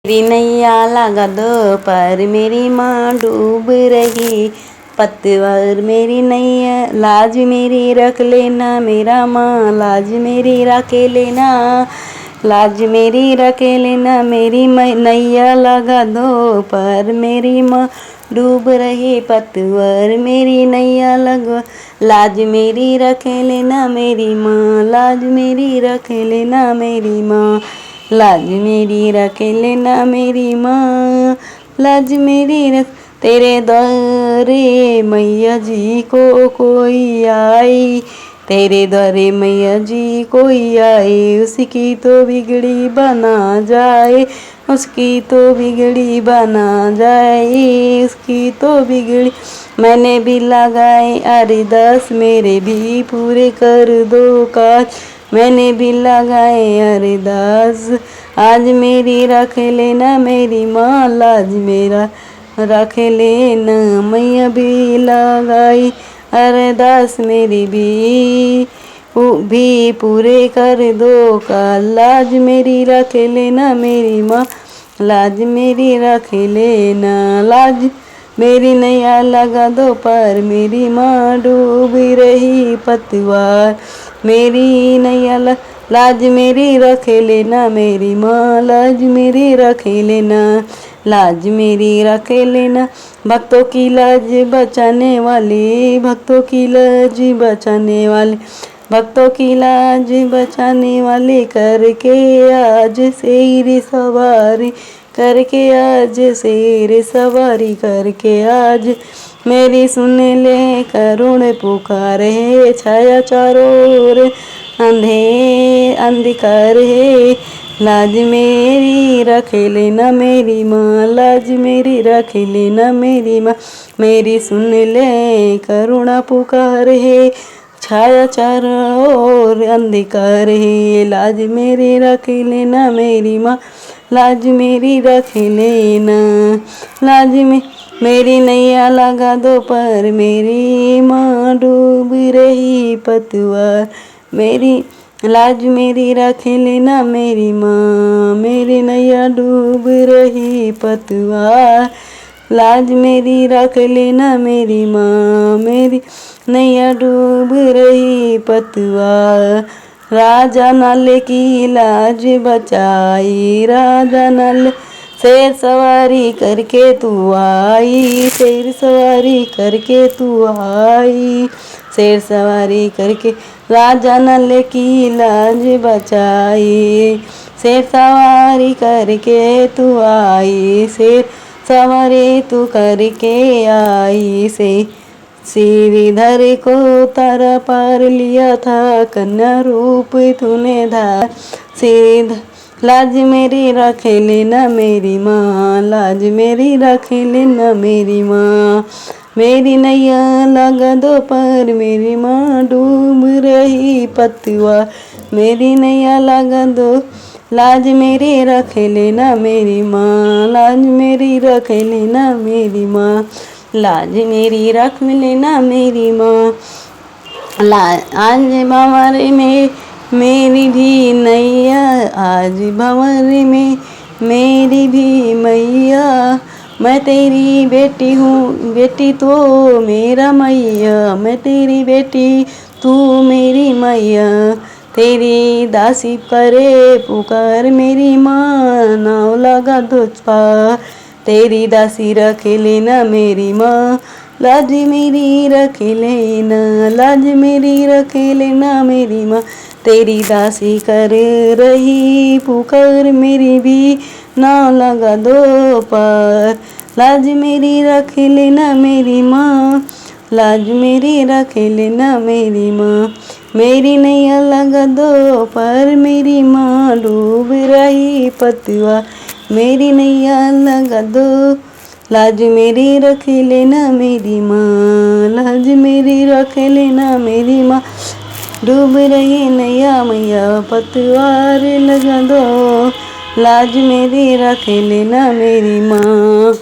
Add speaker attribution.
Speaker 1: मेरी नैया लगा दो पर मेरी माँ डूब रही। पतवार मेरी नैया लाज मेरी रख लेना मेरा माँ, लाज मेरी रख लेना, लाज मेरी रख लेना। मेरी नैया लगा दो पर मेरी माँ डूब रही। पतवार मेरी नैया लगवा, लाज मेरी रख लेना मेरी माँ, लाज मेरी रख लेना मेरी माँ, लाज मेरी रख लेना मेरी माँ, लाज मेरी रख। तेरे द्वारे मैया जी को कोई आई, तेरे द्वारे मैया जी कोई आई, उसकी तो बिगड़ी बना जाए, उसकी तो बिगड़ी बना जाए, उसकी तो बिगड़ी। मैंने भी लगाए अरदास मेरे भी पूरे कर दो काज, मैंने भी लगाए अरदास आज मेरी रख लेना मेरी माँ, लाज मेरा रख लेना। मैया भी लगाई अरदास मेरी भी पूरे कर दो काज, लाज मेरी रख लेना मेरी माँ, लाज मेरी रख लेना। लाज मेरी नैया लगा दो पर मेरी माँ डूब रही। पतवार मेरी नैया लाज मेरी रख लेना मेरी माँ, लाज मेरी रख लेना, लाज मेरी रख लेना। भक्तों की लाज बचाने वाली, भक्तों की लाज बचाने वाली, भक्तों की लाज बचाने वाली, करके आज शेर सवारी, करके आज शेर सवारी, करके आज मेरी सुन ले करुण पुकार है। छाया चारों ओर अंधकार है, लाज मेरी रख लेना मेरी माँ, लाज मेरी रख लेना मेरी माँ, मेरी सुन ले करुणा पुकार है। छाया चारों ओर अंधकार है, लाज मेरी रख लेना मेरी माँ, लाज मेरी रख लेना। लाज में मेरी नैया लगा दो पर मेरी माँ डूब रही। पतवार मेरी लाज मेरी रख लेना मेरी माँ, मेरी नैया डूब रही। पतवार लाज मेरी रख लेना मेरी माँ, मेरी नैया डूब रही। पतवार राजा नल की लाज बचाई, राजा नल शेर सवारी करके तू आई, शेर सवारी करके तू आई, शेर सवारी करके राजा नल की लाज बचाई, शेर सवारी करके तू आई, शेर सवारी तू करके आई। से श्रीधर को तारा पार लिया था, कन्या रूप तूने धार। श्रीधर लाज मेरी रख लेना मेरी माँ, लाज मेरी रख लेना मेरी माँ, मेरी नैया लगा दो पर मेरी माँ डूब रही। पतवार मेरी नैया लगा दो, लाज मेरी रख लेना मेरी माँ, लाज मेरी रख लेना मेरी माँ, लाज मेरी रख लेना मेरी माँ। आज भंवर में मेरी भी नैया, आज भंवर में मेरी भी मैया, मैं तेरी बेटी हूँ, बेटी तो मेरा मैया, मैं तेरी बेटी तू मेरी मैया, तेरी दासी करे पुकार मेरी माँ, नाव लगा दो पार, तेरी दासी रख लेना मेरी माँ, लाज मेरी रख लेना, लाज मेरी रख लेना मेरी माँ, तेरी दासी कर रही पुकार मेरी भी नाव लगा दो पार, लाज मेरी रख लेना मेरी माँ, लाज मेरी रख लेना मेरी माँ, मेरी नैया लगा दो पर मेरी माँ डूब रही। पतवार मेरी नैया लगा दो, लाज मेरी रख लेना मेरी माँ, लाज मेरी रख लेना मेरी माँ, डूब रही नैया मैया पतवार लगा दो, लाज मेरी रख लेना मेरी माँ।